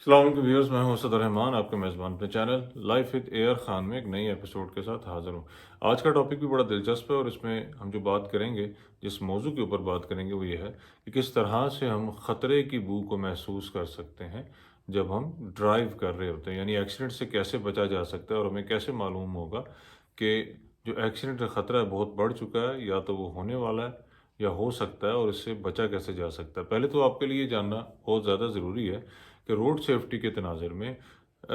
السلام علیکم ویورز، میں ہوں اسد الرحمان، آپ کے میزبان اپنے channel life with A R Khan میں ایک نئی ایپیسوڈ کے ساتھ حاضر ہوں۔ آج کا ٹاپک بھی بڑا دلچسپ ہے اور اس میں ہم جو بات کریں گے، جس موضوع کے اوپر بات کریں گے وہ یہ ہے کہ کس طرح سے ہم خطرے کی بو کو محسوس کر سکتے ہیں جب ہم ڈرائیو کر رہے ہوتے ہیں، یعنی ایکسیڈنٹ سے کیسے بچا جا سکتا ہے اور ہمیں کیسے معلوم ہوگا کہ جو ایکسیڈنٹ کا خطرہ ہے بہت بڑھ چکا ہے یا تو وہ ہونے والا ہے یا ہو سکتا ہے، اور اس سے بچا کیسے جا سکتا ہے۔ پہلے تو آپ کے لیے جاننا بہت زیادہ ضروری ہے کہ روڈ سیفٹی کے تناظر میں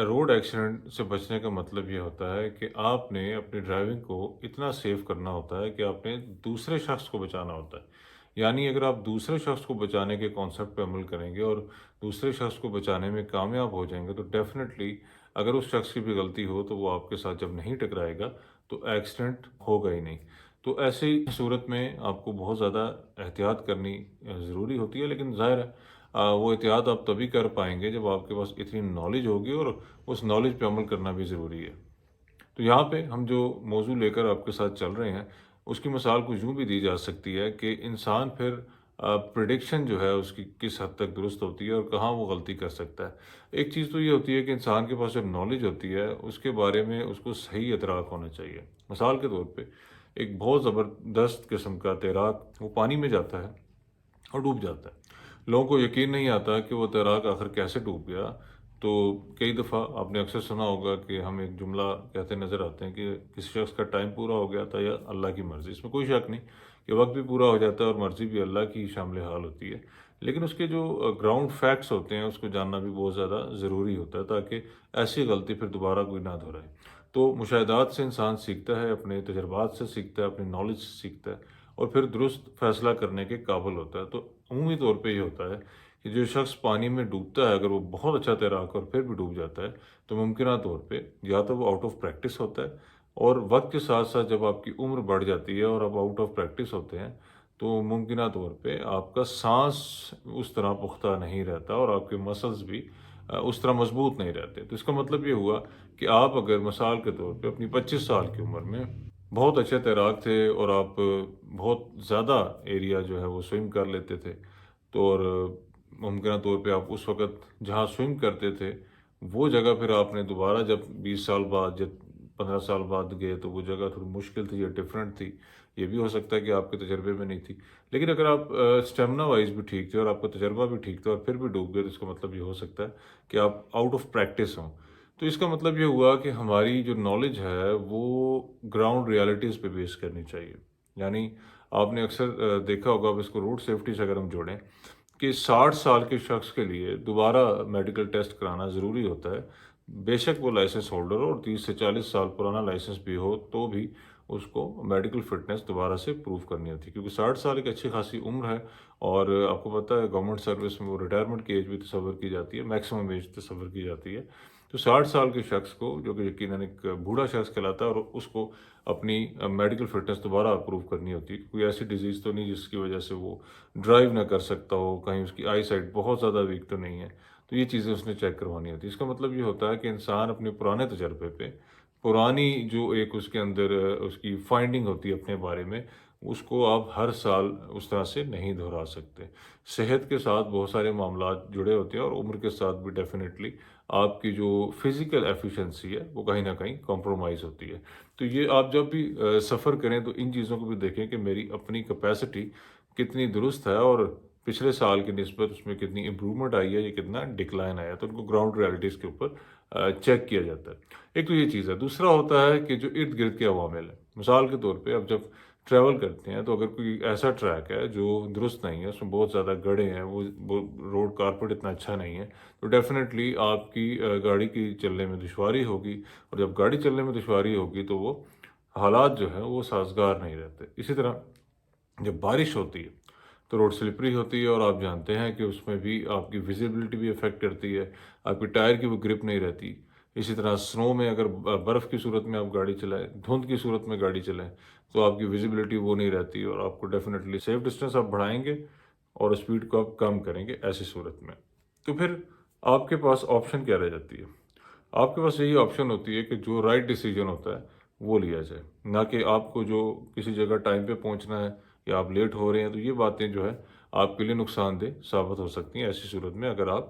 روڈ ایکسیڈنٹ سے بچنے کا مطلب یہ ہوتا ہے کہ آپ نے اپنی ڈرائیونگ کو اتنا سیف کرنا ہوتا ہے کہ آپ نے دوسرے شخص کو بچانا ہوتا ہے۔ یعنی اگر آپ دوسرے شخص کو بچانے کے کانسیپٹ پہ عمل کریں گے اور دوسرے شخص کو بچانے میں کامیاب ہو جائیں گے تو ڈیفینیٹلی اگر اس شخص کی بھی غلطی ہو تو وہ آپ کے ساتھ جب نہیں ٹکرائے گا تو ایکسیڈنٹ ہوگا ہی نہیں۔ تو ایسی صورت میں آپ کو بہت زیادہ احتیاط کرنی ضروری ہوتی ہے، لیکن ظاہر ہے وہ احتیاط آپ تبھی کر پائیں گے جب آپ کے پاس اتنی نالج ہوگی، اور اس نالج پہ عمل کرنا بھی ضروری ہے۔ تو یہاں پہ ہم جو موضوع لے کر آپ کے ساتھ چل رہے ہیں اس کی مثال کچھ یوں بھی دی جا سکتی ہے کہ انسان پھر پریڈکشن جو ہے اس کی کس حد تک درست ہوتی ہے اور کہاں وہ غلطی کر سکتا ہے۔ ایک چیز تو یہ ہوتی ہے کہ انسان کے پاس جب نالج ہوتی ہے اس کے بارے میں اس کو صحیح ادراک ہونا چاہیے۔ مثال کے طور پہ ایک بہت زبردست قسم کا تیراک وہ پانی میں جاتا ہے اور ڈوب جاتا ہے۔ لوگوں کو یقین نہیں آتا کہ وہ تیراک آخر کیسے ڈوب گیا۔ تو کئی دفعہ آپ نے اکثر سنا ہوگا کہ ہم ایک جملہ کہتے نظر آتے ہیں کہ کسی شخص کا ٹائم پورا ہو گیا تھا یا اللہ کی مرضی۔ اس میں کوئی شک نہیں کہ وقت بھی پورا ہو جاتا ہے اور مرضی بھی اللہ کی شامل حال ہوتی ہے، لیکن اس کے جو گراؤنڈ فیکٹس ہوتے ہیں اس کو جاننا بھی بہت زیادہ ضروری ہوتا ہے تاکہ ایسی غلطی پھر دوبارہ کوئی نہ دہرائے۔ تو مشاہدات سے انسان سیکھتا ہے، اپنے تجربات سے سیکھتا ہے، اپنی نالج سے سیکھتا ہے اور پھر درست فیصلہ کرنے کے قابل ہوتا ہے۔ تو عمومی طور پہ یہ ہوتا ہے کہ جو شخص پانی میں ڈوبتا ہے اگر وہ بہت اچھا تیراک اور پھر بھی ڈوب جاتا ہے تو ممکنہ طور پہ یا تو وہ آؤٹ آف پریکٹس ہوتا ہے، اور وقت کے ساتھ ساتھ جب آپ کی عمر بڑھ جاتی ہے اور آپ آؤٹ آف پریکٹس ہوتے ہیں تو ممکنہ طور پہ آپ کا سانس اس طرح پختہ نہیں رہتا اور آپ کے مسلز بھی اس طرح مضبوط نہیں رہتے۔ تو اس کا مطلب یہ ہوا کہ آپ اگر مثال کے طور پہ اپنی 25 سال کی عمر میں بہت اچھے تیراک تھے اور آپ بہت زیادہ ایریا جو ہے وہ سوئم کر لیتے تھے، تو اور ممکنہ طور پہ آپ اس وقت جہاں سوئم کرتے تھے وہ جگہ پھر آپ نے دوبارہ جب 20 سال بعد جب 15 سال بعد گئے تو وہ جگہ تھوڑی مشکل تھی یا ڈفرینٹ تھی۔ یہ بھی ہو سکتا ہے کہ آپ کے تجربے میں نہیں تھی، لیکن اگر آپ اسٹیمنا وائز بھی ٹھیک تھے اور آپ کا تجربہ بھی ٹھیک تھا اور پھر بھی ڈوب گئے تو اس کا مطلب یہ ہو سکتا ہے کہ آپ آؤٹ آف پریکٹس ہوں۔ تو اس کا مطلب یہ ہوا کہ ہماری جو نالج ہے وہ گراؤنڈ ریالٹیز پہ بیس کرنی چاہیے۔ یعنی آپ نے اکثر دیکھا ہوگا، اب اس کو روڈ سیفٹی سے اگر ہم جوڑیں کہ 60 سال کے شخص کے لیے دوبارہ میڈیکل ٹیسٹ کرانا ضروری ہوتا ہے، بے شک وہ لائسنس ہولڈر ہو اور 30 سے 40 سال پرانا لائسنس بھی ہو تو بھی اس کو میڈیکل فٹنس دوبارہ سے پروف کرنی ہوتی ہے، کیونکہ 60 سال ایک اچھی خاصی عمر ہے، اور آپ کو پتہ ہے گورنمنٹ سروس میں وہ ریٹائرمنٹ کی ایج بھی تصور کی جاتی ہے، میکسیمم ایج تصور کی جاتی ہے۔ تو 60 سال کے شخص کو، جو کہ یقیناً ایک بوڑھا شخص کہلاتا ہے، اور اس کو اپنی میڈیکل فٹنس دوبارہ اپروو کرنی ہوتی ہے۔ کوئی ایسی ڈیزیز تو نہیں جس کی وجہ سے وہ ڈرائیو نہ کر سکتا ہو، کہیں اس کی آئی سائٹ بہت زیادہ ویک تو نہیں ہے، تو یہ چیزیں اس نے چیک کروانی ہوتی ہے۔ اس کا مطلب یہ ہوتا ہے کہ انسان اپنے پرانے تجربے پہ، پرانی جو ایک اس کے اندر اس کی فائنڈنگ ہوتی ہے اپنے بارے میں، اس کو آپ ہر سال اس طرح سے نہیں دہرا سکتے۔ صحت کے ساتھ بہت سارے معاملات جڑے ہوتے ہیں اور عمر کے ساتھ بھی ڈیفینیٹلی آپ کی جو فزیکل ایفیشنسی ہے وہ کہیں نہ کہیں کمپرومائز ہوتی ہے۔ تو یہ آپ جب بھی سفر کریں تو ان چیزوں کو بھی دیکھیں کہ میری اپنی کیپیسٹی کتنی درست ہے اور پچھلے سال کی نسبت اس میں کتنی امپرومنٹ آئی ہے یا کتنا ڈکلائن آیا ہے، تو ان کو گراؤنڈ ریالٹیز کے اوپر چیک کیا جاتا ہے۔ ایک تو یہ چیز ہے، دوسرا ہوتا ہے کہ جو ارد گرد کے عوامل ہیں۔ مثال کے طور پہ اب جب ٹریول کرتے ہیں تو اگر کوئی ایسا ٹریک ہے جو درست نہیں ہے، اس میں بہت زیادہ گڑھے ہیں، وہ روڈ کارپیٹ اتنا اچھا نہیں ہے، تو ڈیفینیٹلی آپ کی گاڑی کی چلنے میں دشواری ہوگی، اور جب گاڑی چلنے میں دشواری ہوگی تو وہ حالات جو ہیں وہ سازگار نہیں رہتے۔ اسی طرح جب بارش ہوتی ہے تو روڈ سلپری ہوتی ہے، اور آپ جانتے ہیں کہ اس میں بھی آپ کی ویزیبلٹی بھی افیکٹ کرتی ہے، آپ کی ٹائر کی وہ گرپ نہیں رہتی۔ اسی طرح سنو میں اگر برف کی صورت میں آپ گاڑی چلائیں، دھند کی صورت میں گاڑی چلائیں تو آپ کی ویزیبلٹی وہ نہیں رہتی، اور آپ کو ڈیفینیٹلی سیف ڈسٹینس آپ بڑھائیں گے اور اسپیڈ کو آپ کم کریں گے ایسی صورت میں۔ تو پھر آپ کے پاس آپشن کیا رہ جاتی ہے؟ آپ کے پاس یہی آپشن ہوتی ہے کہ جو رائٹ ڈیسیجن ہوتا ہے وہ لیا جائے، نہ کہ آپ کو جو کسی جگہ ٹائم پہ پہنچنا ہے یا آپ لیٹ ہو رہے ہیں، تو یہ باتیں جو ہے آپ کے لیے نقصان دہ ثابت ہو سکتی ہیں ایسی صورت میں اگر آپ